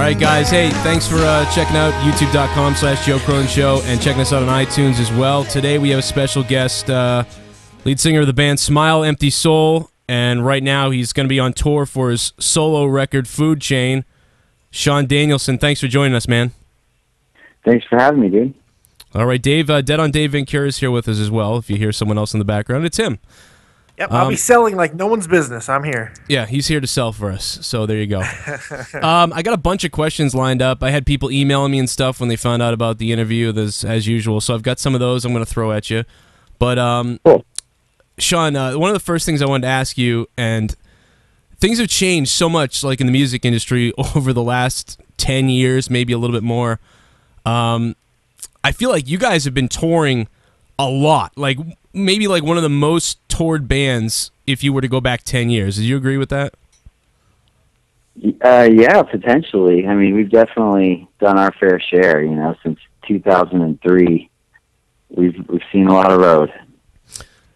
right, guys. Hey, thanks for checking out youtube.com/Joe Cronin Show and checking us out on iTunes as well. Today we have a special guest, lead singer of the band Smile Empty Soul, and right now he's going to be on tour for his solo record, Food Chain. Sean Danielsen, thanks for joining us, man. Thanks for having me, dude. All right, Dave, Dead on Dave Vincura is here with us as well. If you hear someone else in the background, it's him. Yep, I'll be selling like no one's business. I'm here. Yeah, he's here to sell for us, so there you go. I got a bunch of questions lined up. I had people emailing me and stuff when they found out about the interview, as usual, so I've got some of those I'm going to throw at you. But, cool. Sean, one of the first things I wanted to ask you, and things have changed so much, like in the music industry, over the last 10 years, maybe a little bit more. I feel like you guys have been touring a lot, like maybe like one of the most toured bands if you were to go back 10 years. Do you agree with that? Yeah, potentially. I mean, we've definitely done our fair share, since 2003. We've seen a lot of road.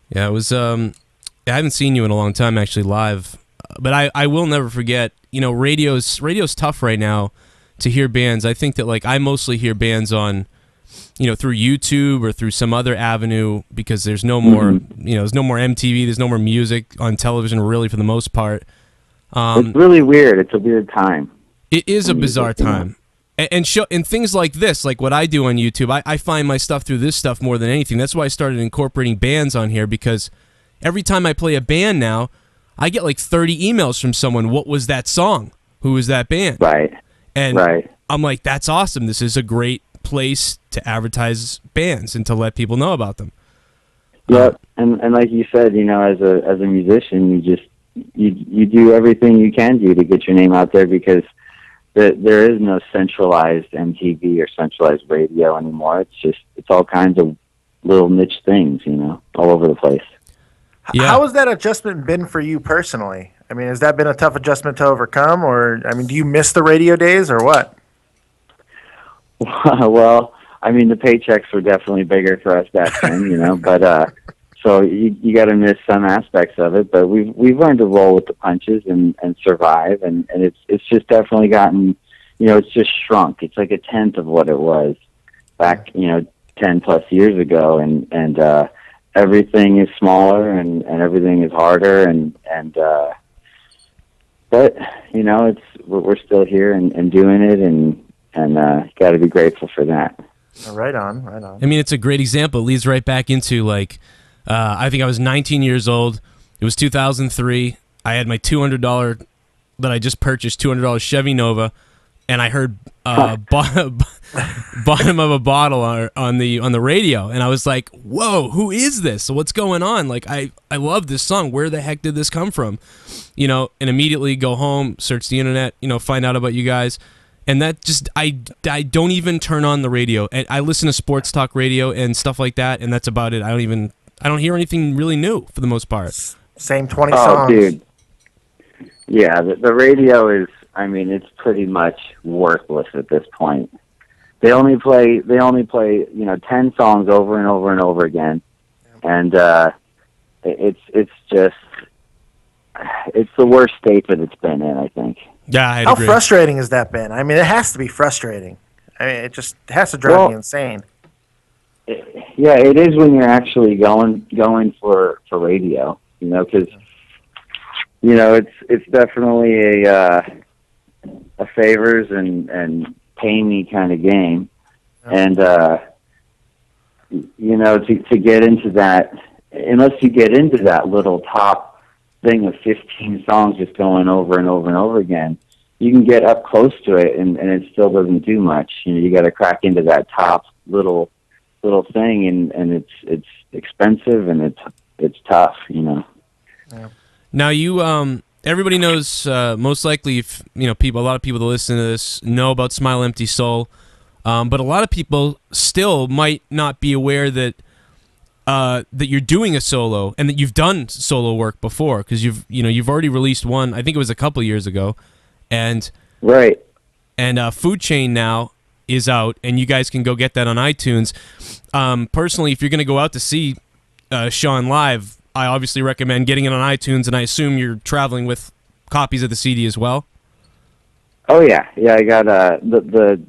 Yeah, it was I haven't seen you in a long time actually live, but I will never forget, radio's tough right now to hear bands. I think that like I mostly hear bands on through YouTube or through some other avenue because there's no more, there's no more MTV, there's no more music on television really for the most part. It's really weird. It's a weird time. It is a bizarre time. And things like this, like what I do on YouTube, I find my stuff through this stuff more than anything. That's why I started incorporating bands on here, because every time I play a band now, I get like 30 emails from someone, what was that song? Who was that band? Right. And right. I'm like, that's awesome. This is a great place to advertise bands and to let people know about them. Yep, and like you said, as a musician, you do everything you can do to get your name out there, because there is no centralized MTV or centralized radio anymore. It's all kinds of little niche things, all over the place. Yeah. How has that adjustment been for you personally? I mean, has that been a tough adjustment to overcome, or do you miss the radio days or what? Well, I mean, the paychecks were definitely bigger for us back then, but so you got to miss some aspects of it. But we've learned to roll with the punches and survive, and it's just definitely gotten, it's just shrunk. It's like a tenth of what it was back, 10 plus years ago, and everything is smaller and everything is harder, but we're still here and doing it, and got to be grateful for that. Right on, right on. I mean, it's a great example. It leads right back into, like, I think I was 19 years old. It was 2003. I had my $200 that I just purchased, $200 Chevy Nova, and I heard bottom of a bottle on the radio, and I was like, whoa, who is this? What's going on? Like, I love this song. Where the heck did this come from? And immediately go home, search the internet, find out about you guys. And that just, I don't even turn on the radio. And I listen to sports talk radio and stuff like that, and that's about it. I don't hear anything really new for the most part. Same 20 songs. Oh, dude. Yeah, the radio is, it's pretty much worthless at this point. They only play 10 songs over and over and over again. And it's just, it's the worst state that it's been in, I think. Yeah, I How agree. frustrating has that been? It has to be frustrating. It just has to drive me insane. Yeah, it is when you're actually going for radio, because it's definitely a favors and pay me kind of game, and to get into that, unless you get into that little top thing of 15 songs just going over and over and over again, you can get up close to it and it still doesn't do much. You got to crack into that top little thing, and it's expensive and it's tough, Yeah. Now you everybody knows, most likely, if a lot of people that listen to this know about Smile Empty Soul, but a lot of people still might not be aware that you're doing a solo and that you've done solo work before, because you've already released one. I think it was a couple years ago, and right. And Food Chain now is out, and you guys can go get that on iTunes. Personally, if you're going to go out to see Sean live, I obviously recommend getting it on iTunes, and I assume you're traveling with copies of the CD as well. Oh yeah, yeah. I got the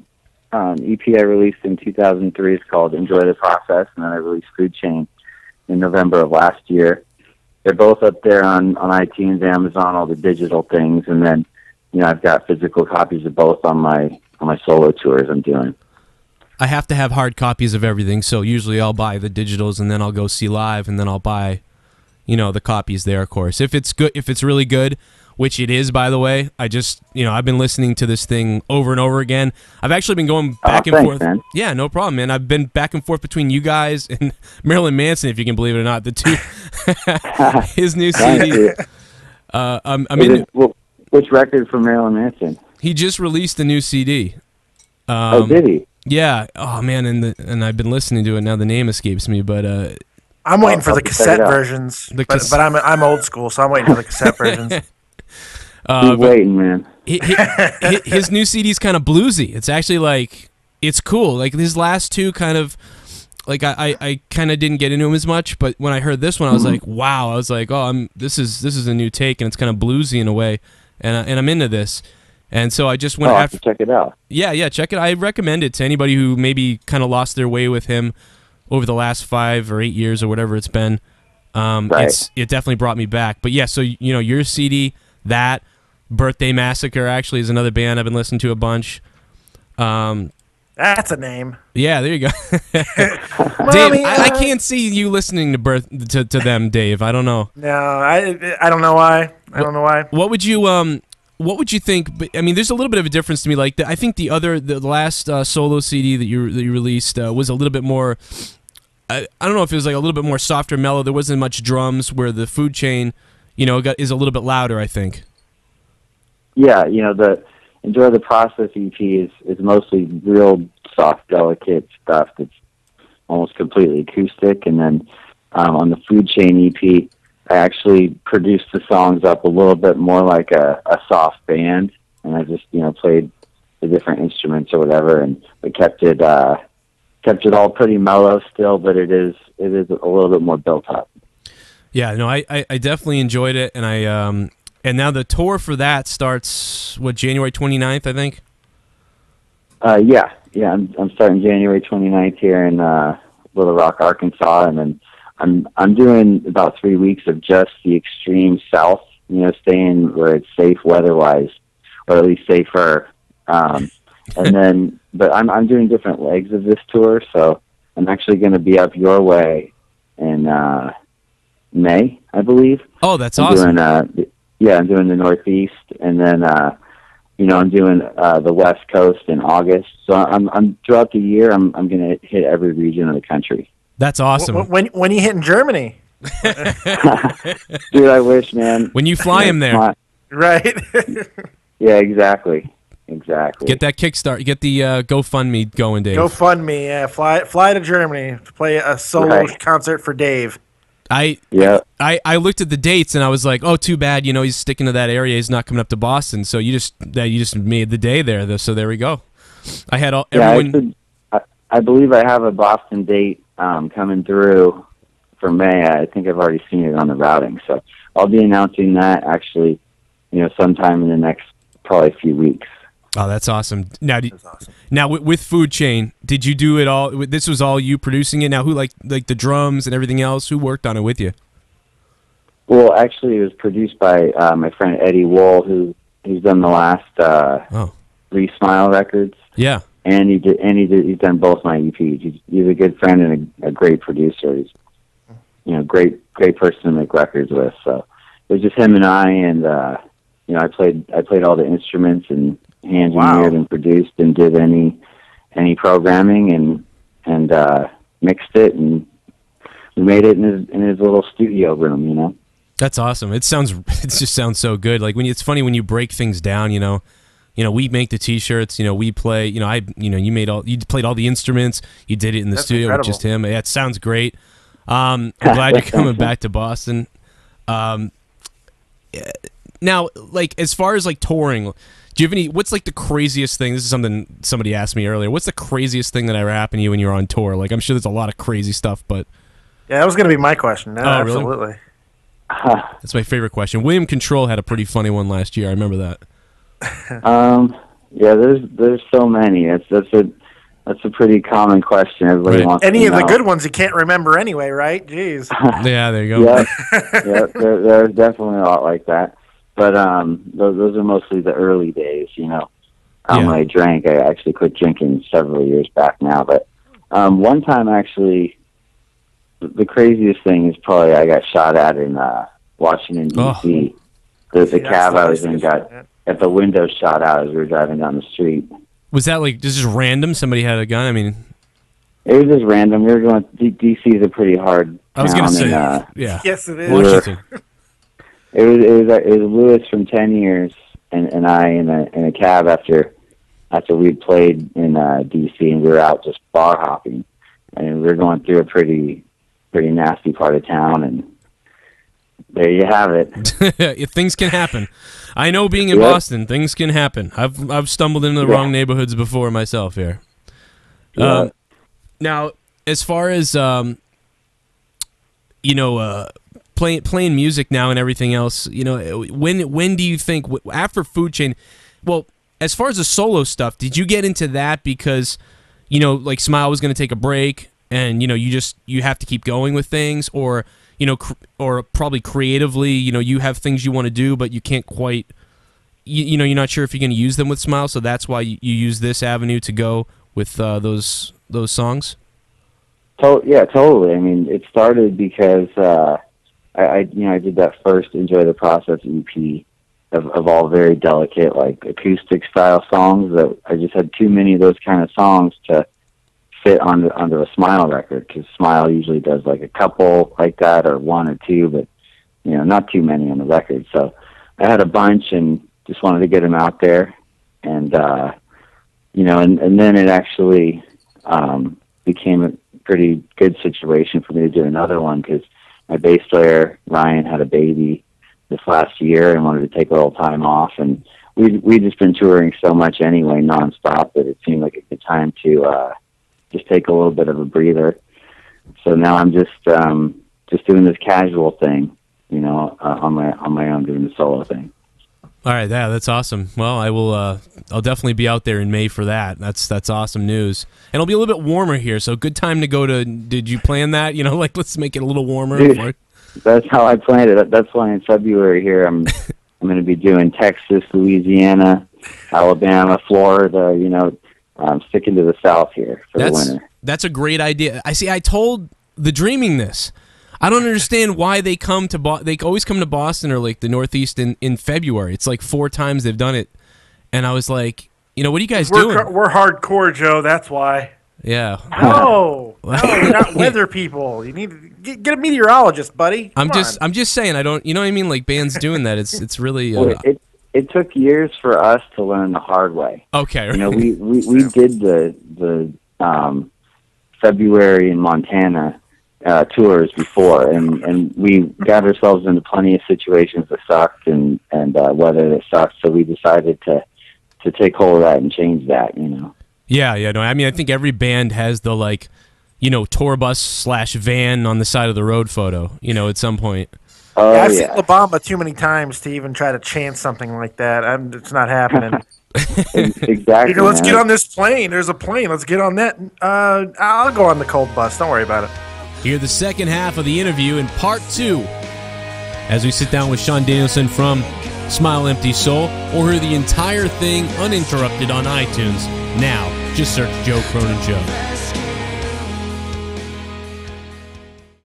EP I released in 2003 is called "Enjoy the Process," and then I released "Food Chain" in November of last year. They're both up there on iTunes, Amazon, all the digital things, and then I've got physical copies of both on my solo tours I'm doing. I have to have hard copies of everything, so usually I'll buy the digitals and then I'll go see live, and then I'll buy, the copies there, of course. If it's good, if it's really good, which it is, by the way. I just, I've been listening to this thing over and over again. I've actually been going back and forth. Man. Yeah, no problem, man. I've been back and forth between you guys and Marilyn Manson, if you can believe it or not. The two, his new CD. Which record for Marilyn Manson? He just released a new CD. Did he? Yeah. Oh man, and I've been listening to it now. The name escapes me, but I'm waiting for the cassette versions. But I'm old school, so I'm waiting for the cassette versions. Keep waiting, man. His new CD's kind of bluesy. It's actually like, it's cool. Like his last two kind of, like I kind of didn't get into him as much, but when I heard this one, I was like, wow. I was like, oh, this is a new take, and it's kind of bluesy in a way, and I'm into this. And so I just went. I'll have to check it out. Yeah, check it. I recommend it to anybody who maybe kind of lost their way with him over the last 5 or 8 years or whatever it's been. Right. It definitely brought me back. But yeah, so your CD, that Birthday Massacre actually is another band I've been listening to a bunch. That's a name. Yeah, there you go. Mommy, Dave, I can't see you listening to them, Dave. I don't know. No, I don't know why. I don't know why. What would you think? But I mean, there's a little bit of a difference to me. Like I think the last solo CD that you released was a little bit more. I don't know if it was like a little bit more softer, mellow. There wasn't much drums. Where the Food Chain, is a little bit louder, I think. Yeah, the Enjoy the Process EP is mostly real soft, delicate stuff that's almost completely acoustic, and then on the Food Chain EP, I actually produced the songs up a little bit more like a soft band, and I just played the different instruments or whatever, and we kept it all pretty mellow still, but it is a little bit more built up. Yeah, no, I definitely enjoyed it, and and now the tour for that starts January 29th, I think. Yeah, I'm starting January 29th here in Little Rock, Arkansas, and then I'm doing about 3 weeks of just the extreme south, staying where it's safe weather-wise, or at least safer. And then, but I'm doing different legs of this tour, so I'm actually going to be up your way in May, I believe. Oh, that's awesome. I'm doing the Northeast, and then I'm doing the West Coast in August. So I'm throughout the year. I'm going to hit every region of the country. That's awesome. When are you hitting Germany? Dude, I wish, man. When you fly him there. Right. Yeah, exactly. Get that Kickstart. Get the GoFundMe going, Dave. GoFundMe, yeah. Fly to Germany to play a solo concert for Dave. I looked at the dates and I was like, oh, too bad. He's sticking to that area. He's not coming up to Boston. So you just made the day there. So there we go. I had everyone. I believe I have a Boston date coming through for May. I think I've already seen it on the routing. So I'll be announcing that actually, sometime in the next probably few weeks. Oh, that's awesome. Now, with Food Chain, did you do it all? This was all you producing it. Now, who like the drums and everything else? Who worked on it with you? Well, actually, it was produced by my friend Eddie Wool, who's done the last 3 Smile records. Yeah, and he's done both my EPs. He's a good friend and a great producer. He's great person to make records with. So it was just him and I, and I played all the instruments and hand engineered and produced and did any programming and mixed it, and we made it in his little studio room. That's awesome. It just sounds so good. Like it's funny when you break things down. We make the T-shirts. We play. You played all the instruments. You did it in the studio with just him. Yeah, it sounds great. I'm glad you're coming back to Boston. Now, like as far as like touring, do you have what's like the craziest thing? This is something somebody asked me earlier. What's the craziest thing that ever happened to you when you were on tour? Like I'm sure there's a lot of crazy stuff, but yeah, that was going to be my question. No, absolutely. Really? That's my favorite question. William Control had a pretty funny one last year. I remember that. Yeah, there's so many. That's a pretty common question. Everybody wants Any to of know. the good ones you can't remember anyway, right? Jeez. Yeah, there you go. Yeah, there's definitely a lot like that. But those are mostly the early days, you know. When I drank, I actually quit drinking several years back now. But one time, actually, the craziest thing is probably I got shot at in Washington, D.C. The cab I was in got at the window shot out as we were driving down the street. Was that like just random? Somebody had a gun? I mean, it was just random. We were going. D.C. is a pretty hard town. I was going to say, yeah. Yes, it is. Washington. It was Lewis from 10 Years and I in a cab after we'd played in D.C. and we were out just bar hopping, and we were going through a pretty nasty part of town, and there you have it. Things can happen. I know, being in Boston, things can happen. I've stumbled into the wrong neighborhoods before myself here. Yeah. Now, as far as playing music now and everything else, when do you think after Food Chain? Well, as far as the solo stuff, did you get into that because like Smile was going to take a break and you have to keep going with things, or or probably creatively, you have things you want to do but you can't quite, you're not sure if you're going to use them with Smile, so that's why you use this avenue to go with those songs? Yeah, totally. I mean, it started because I did that first Enjoy the Process EP of all very delicate, like acoustic style songs that I just had too many of those kind of songs to fit onto a Smile record, because Smile usually does like a couple like that or one or two, but not too many on the record. So I had a bunch and just wanted to get them out there, and and then it actually became a pretty good situation for me to do another one, because my bass player Ryan had a baby this last year and wanted to take a little time off, and we just been touring so much anyway nonstop that it seemed like a good time to just take a little bit of a breather. So now I'm just doing this casual thing, on my own, doing the solo thing. All right, that's awesome. Well, I will. I'll definitely be out there in May for that. That's awesome news, and it'll be a little bit warmer here, so good time to go to. Did you plan that? Let's make it a little warmer. Dude, that's how I planned it. That's why in February here I'm going to be doing Texas, Louisiana, Alabama, Florida. I'm sticking to the South here for the winter. That's a great idea. I told the Dreaming this. I don't understand why they come to they always come to Boston or like the Northeast in February. It's like 4 times they've done it, and I was like, what are you guys doing? We're hardcore, Joe. That's why. Yeah. No, you're not weather people. You need to get a meteorologist, buddy. I'm just saying. I don't. You know what I mean? Like bands doing that. It's really. It took years for us to learn the hard way. Okay. Right. We did the February in Montana tours before, and we got ourselves into plenty of situations that sucked and weather that sucked. So we decided to take hold of that and change that. Yeah. No, I mean, I think every band has the tour bus / van on the side of the road photo. At some point. I've seen La Bamba too many times to even try to chance something like that. It's not happening. Exactly. Let's get on this plane. There's a plane. Let's get on that. I'll go on the cold bus. Don't worry about it. Hear the second half of the interview in part 2 as we sit down with Sean Danielsen from Smile Empty Soul, or hear the entire thing uninterrupted on iTunes. Now, just search Joe Cronin Show.